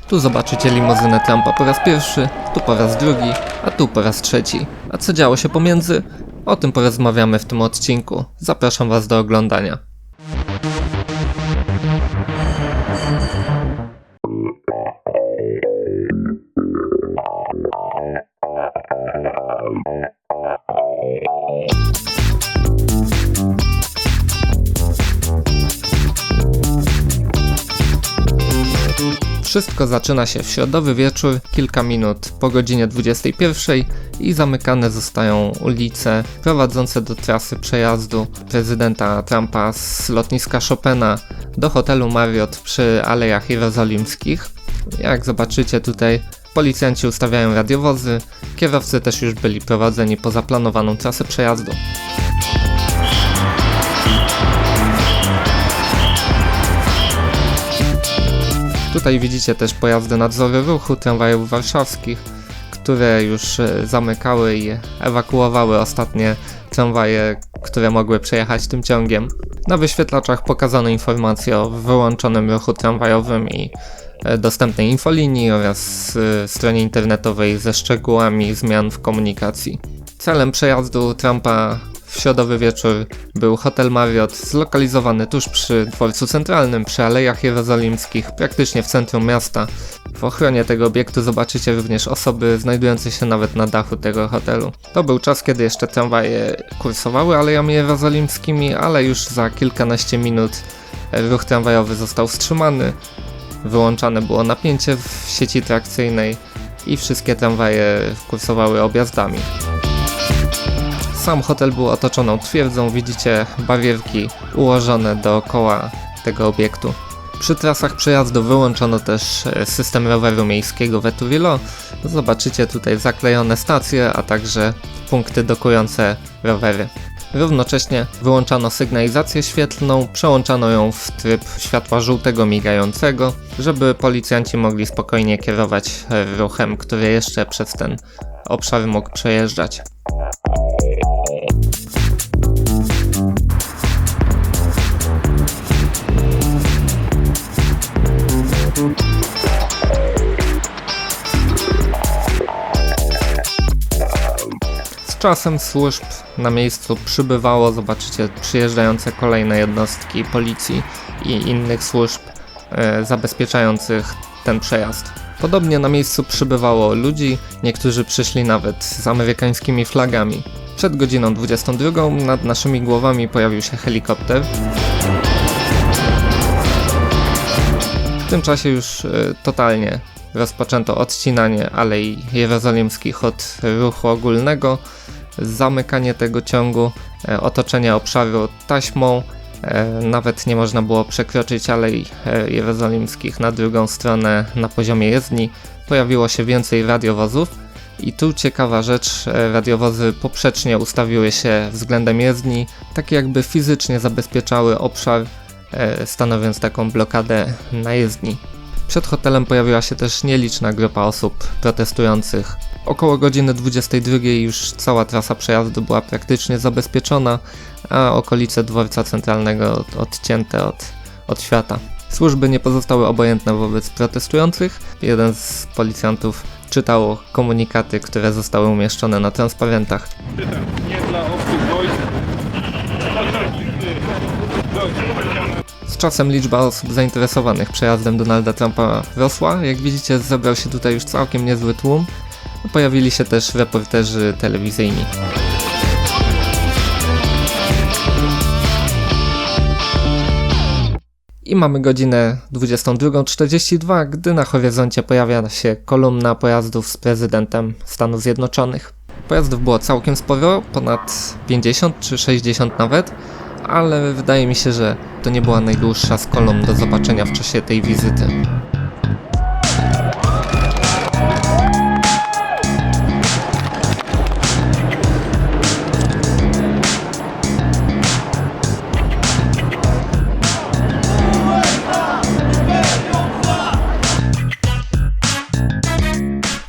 Tu zobaczycie limuzynę Trumpa po raz pierwszy, tu po raz drugi, a tu po raz trzeci. A co działo się pomiędzy? O tym porozmawiamy w tym odcinku. Zapraszam Was do oglądania. Wszystko zaczyna się w środowy wieczór, kilka minut po godzinie 21 i zamykane zostają ulice prowadzące do trasy przejazdu prezydenta Trumpa z lotniska Chopina do hotelu Marriott przy Alejach Jerozolimskich. Jak zobaczycie tutaj, policjanci ustawiają radiowozy, kierowcy też już byli prowadzeni po zaplanowaną trasę przejazdu. Tutaj widzicie też pojazdy nadzoru ruchu tramwajów warszawskich, które już zamykały i ewakuowały ostatnie tramwaje, które mogły przejechać tym ciągiem. Na wyświetlaczach pokazano informacje o wyłączonym ruchu tramwajowym i dostępnej infolinii oraz stronie internetowej ze szczegółami zmian w komunikacji. Celem przejazdu Trumpa w środowy wieczór był hotel Marriott, zlokalizowany tuż przy dworcu centralnym, przy Alejach Jerozolimskich, praktycznie w centrum miasta. W ochronie tego obiektu zobaczycie również osoby znajdujące się nawet na dachu tego hotelu. To był czas, kiedy jeszcze tramwaje kursowały Alejami Jerozolimskimi, ale już za kilkanaście minut ruch tramwajowy został wstrzymany, wyłączane było napięcie w sieci trakcyjnej i wszystkie tramwaje kursowały objazdami. Sam hotel był otoczoną twierdzą, widzicie barierki ułożone dookoła tego obiektu. Przy trasach przejazdu wyłączono też system roweru miejskiego Veturilo. Zobaczycie tutaj zaklejone stacje, a także punkty dokujące rowery. Równocześnie wyłączano sygnalizację świetlną, przełączano ją w tryb światła żółtego migającego, żeby policjanci mogli spokojnie kierować ruchem, który jeszcze przez ten obszar mógł przejeżdżać. Z czasem służb na miejscu przybywało, zobaczycie przyjeżdżające kolejne jednostki policji i innych służb zabezpieczających ten przejazd. Podobnie na miejscu przybywało ludzi, niektórzy przyszli nawet z amerykańskimi flagami. Przed godziną 22 nad naszymi głowami pojawił się helikopter. W tym czasie już totalnie rozpoczęto odcinanie Alei Jerozolimskich od ruchu ogólnego, zamykanie tego ciągu, otoczenie obszaru taśmą. Nawet nie można było przekroczyć Alei Jerozolimskich na drugą stronę na poziomie jezdni. Pojawiło się więcej radiowozów i tu ciekawa rzecz, radiowozy poprzecznie ustawiły się względem jezdni, tak jakby fizycznie zabezpieczały obszar, stanowiąc taką blokadę na jezdni. Przed hotelem pojawiła się też nieliczna grupa osób protestujących. Około godziny 22 już cała trasa przejazdu była praktycznie zabezpieczona, a okolice dworca centralnego odcięte od świata. Służby nie pozostały obojętne wobec protestujących. Jeden z policjantów czytał komunikaty, które zostały umieszczone na transparentach. Nie dla obcych wojsk. Z czasem liczba osób zainteresowanych przejazdem Donalda Trumpa rosła. Jak widzicie, zebrał się tutaj już całkiem niezły tłum. Pojawili się też reporterzy telewizyjni. I mamy godzinę 22:42, gdy na horyzoncie pojawia się kolumna pojazdów z prezydentem Stanów Zjednoczonych. Pojazdów było całkiem sporo, ponad 50 czy 60 nawet, ale wydaje mi się, że to nie była najdłuższa z kolumn do zobaczenia w czasie tej wizyty.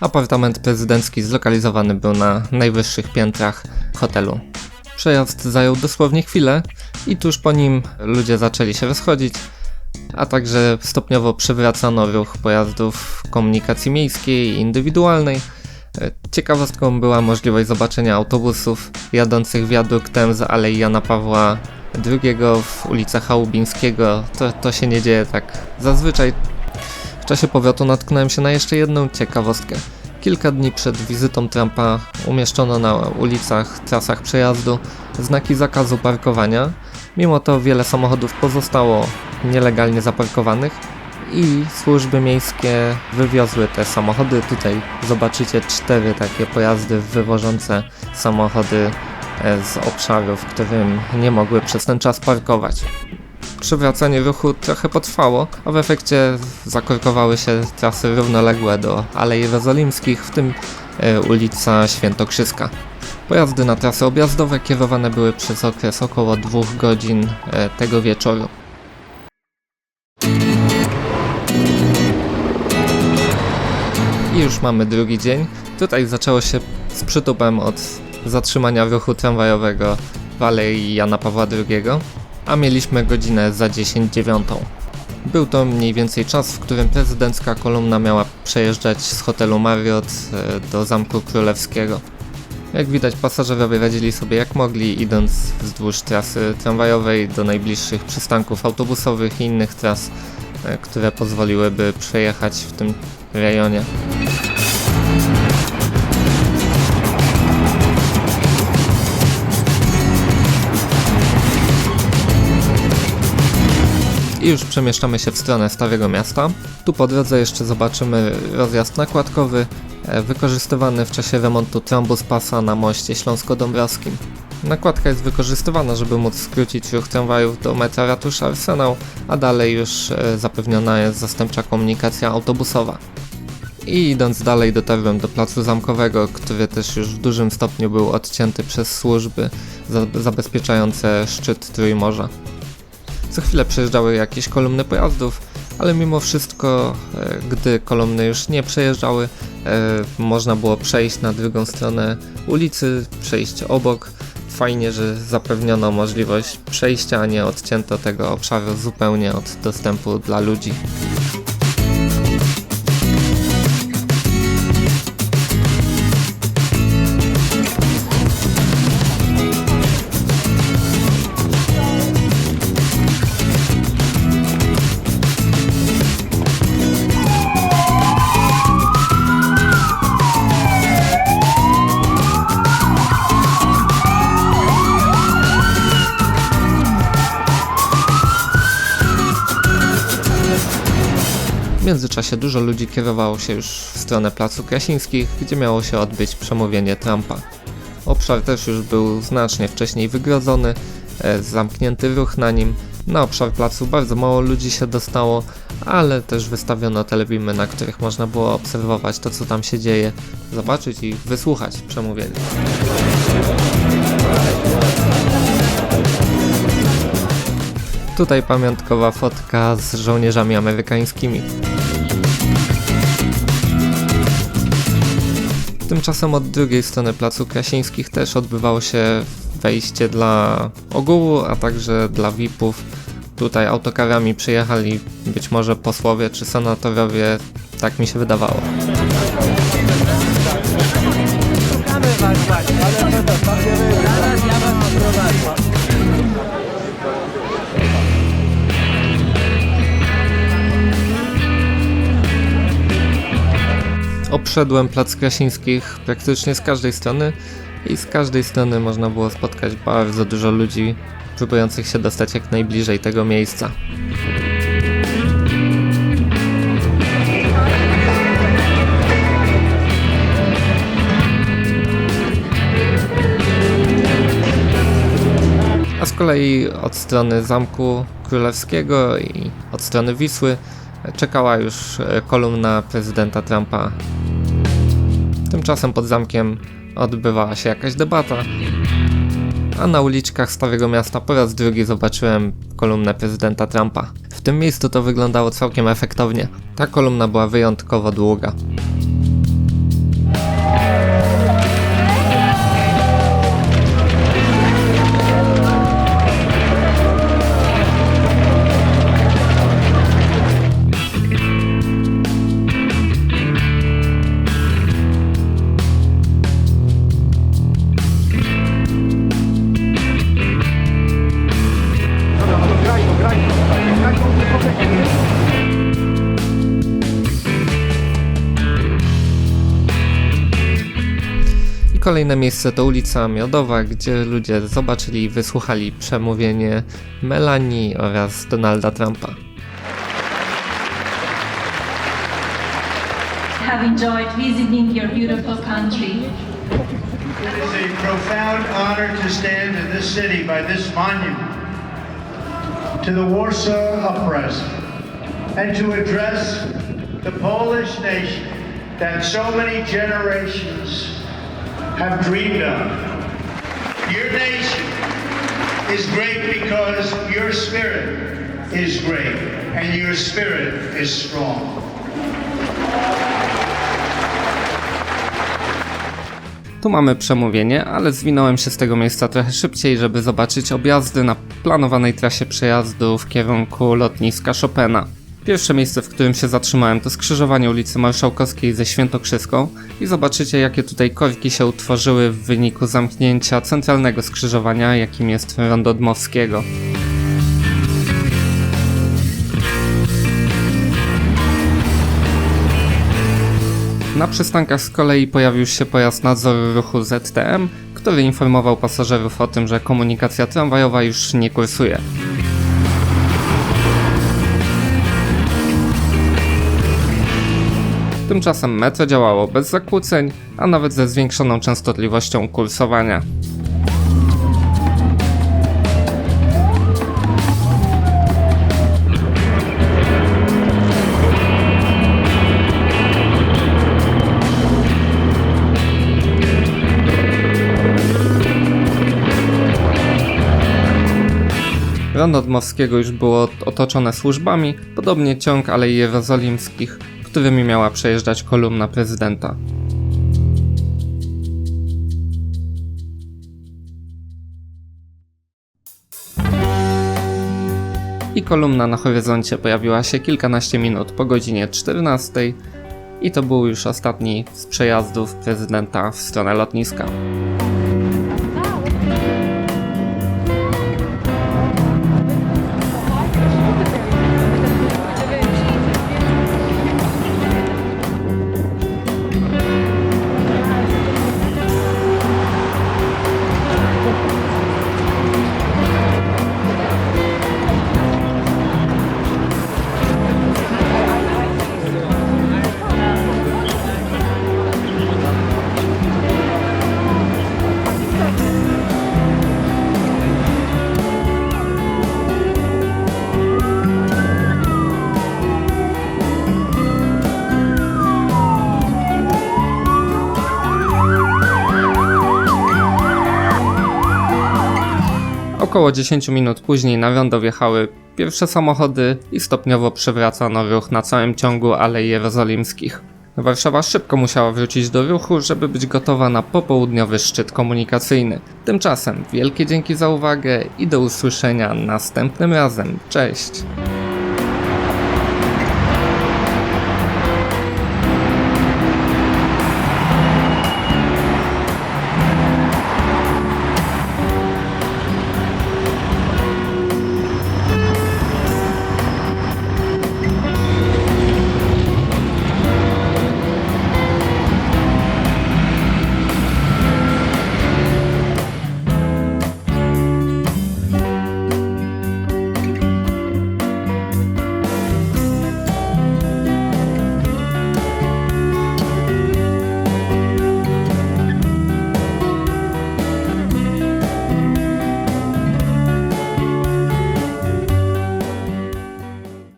Apartament prezydencki zlokalizowany był na najwyższych piętrach hotelu. Przejazd zajął dosłownie chwilę i tuż po nim ludzie zaczęli się rozchodzić. a także stopniowo przywracano ruch pojazdów komunikacji miejskiej i indywidualnej. Ciekawostką była możliwość zobaczenia autobusów jadących wiaduktem z Alei Jana Pawła II w ulicę Chałubińskiego. To się nie dzieje tak zazwyczaj. W czasie powrotu natknąłem się na jeszcze jedną ciekawostkę. Kilka dni przed wizytą Trumpa umieszczono na ulicach, trasach przejazdu znaki zakazu parkowania. Mimo to wiele samochodów pozostało nielegalnie zaparkowanych i służby miejskie wywiozły te samochody. Tutaj zobaczycie 4 takie pojazdy wywożące samochody z obszarów, w którym nie mogły przez ten czas parkować. Przywracanie ruchu trochę potrwało, a w efekcie zakorkowały się trasy równoległe do Alei Jerozolimskich, w tym ulica Świętokrzyska. Pojazdy na trasy objazdowe kierowane były przez okres około 2 godzin tego wieczoru. I już mamy drugi dzień. Tutaj zaczęło się z przytupem od zatrzymania ruchu tramwajowego w Alei Jana Pawła II, a mieliśmy godzinę za 10:09. Był to mniej więcej czas, w którym prezydencka kolumna miała przejeżdżać z hotelu Marriott do Zamku Królewskiego. Jak widać, pasażerowie radzili sobie jak mogli, idąc wzdłuż trasy tramwajowej do najbliższych przystanków autobusowych i innych tras, które pozwoliłyby przejechać w tym rejonie. I już przemieszczamy się w stronę Starego Miasta. Tu po drodze jeszcze zobaczymy rozjazd nakładkowy, wykorzystywany w czasie remontu trambus pasa na moście śląsko-dąbrowskim. Nakładka jest wykorzystywana, żeby móc skrócić ruch tramwajów do metra Ratusza Arsenał, a dalej już zapewniona jest zastępcza komunikacja autobusowa. I idąc dalej dotarłem do Placu Zamkowego, który też już w dużym stopniu był odcięty przez służby zabezpieczające szczyt Trójmorza. Co chwilę przejeżdżały jakieś kolumny pojazdów, ale mimo wszystko, gdy kolumny już nie przejeżdżały, można było przejść na drugą stronę ulicy, przejść obok. Fajnie, że zapewniono możliwość przejścia, a nie odcięto tego obszaru zupełnie od dostępu dla ludzi. W międzyczasie dużo ludzi kierowało się już w stronę Placu Krasińskich, gdzie miało się odbyć przemówienie Trumpa. Obszar też już był znacznie wcześniej wygrodzony, zamknięty ruch na nim. Na obszar placu bardzo mało ludzi się dostało, ale też wystawiono telebimy, na których można było obserwować to, co tam się dzieje, zobaczyć i wysłuchać przemówienia. Tutaj pamiątkowa fotka z żołnierzami amerykańskimi. Tymczasem od drugiej strony Placu Krasińskich też odbywało się wejście dla ogółu, a także dla VIP-ów. Tutaj autokarami przyjechali być może posłowie czy senatorowie, tak mi się wydawało. Obszedłem Plac Krasińskich praktycznie z każdej strony i z każdej strony można było spotkać bardzo dużo ludzi próbujących się dostać jak najbliżej tego miejsca. A z kolei od strony Zamku Królewskiego i od strony Wisły czekała już kolumna prezydenta Trumpa. Tymczasem pod zamkiem odbywała się jakaś debata, a na uliczkach Starego Miasta po raz drugi zobaczyłem kolumnę prezydenta Trumpa. W tym miejscu to wyglądało całkiem efektownie. Ta kolumna była wyjątkowo długa. Kolejne miejsce to ulica Miodowa, gdzie ludzie zobaczyli i wysłuchali przemówienie Melanii oraz Donalda Trumpa. Have enjoyed visiting your beautiful country. It is a profound honor to stand in this city by this monument to the Warsaw Uprising and to address the Polish nation that so many generations have dreamed of. Your nation is great because your spirit is great and your spirit is strong. Tu mamy przemówienie, ale zwinąłem się z tego miejsca trochę szybciej, żeby zobaczyć objazdy na planowanej trasie przejazdu w kierunku lotniska Chopina. Pierwsze miejsce, w którym się zatrzymałem, to skrzyżowanie ulicy Marszałkowskiej ze Świętokrzyską i zobaczycie, jakie tutaj korki się utworzyły w wyniku zamknięcia centralnego skrzyżowania, jakim jest rondo Dmowskiego. Na przystankach z kolei pojawił się pojazd nadzoru ruchu ZTM, który informował pasażerów o tym, że komunikacja tramwajowa już nie kursuje. Tymczasem metro działało bez zakłóceń, a nawet ze zwiększoną częstotliwością kursowania. Rondo Dmowskiego już było otoczone służbami, podobnie ciąg Alei Jerozolimskich, którymi miała przejeżdżać kolumna prezydenta. I kolumna na horyzoncie pojawiła się kilkanaście minut po godzinie 14 i to był już ostatni z przejazdów prezydenta w stronę lotniska. Około 10 minut później na rondo wjechały pierwsze samochody i stopniowo przywracano ruch na całym ciągu Alei Jerozolimskich. Warszawa szybko musiała wrócić do ruchu, żeby być gotowa na popołudniowy szczyt komunikacyjny. Tymczasem wielkie dzięki za uwagę i do usłyszenia następnym razem. Cześć!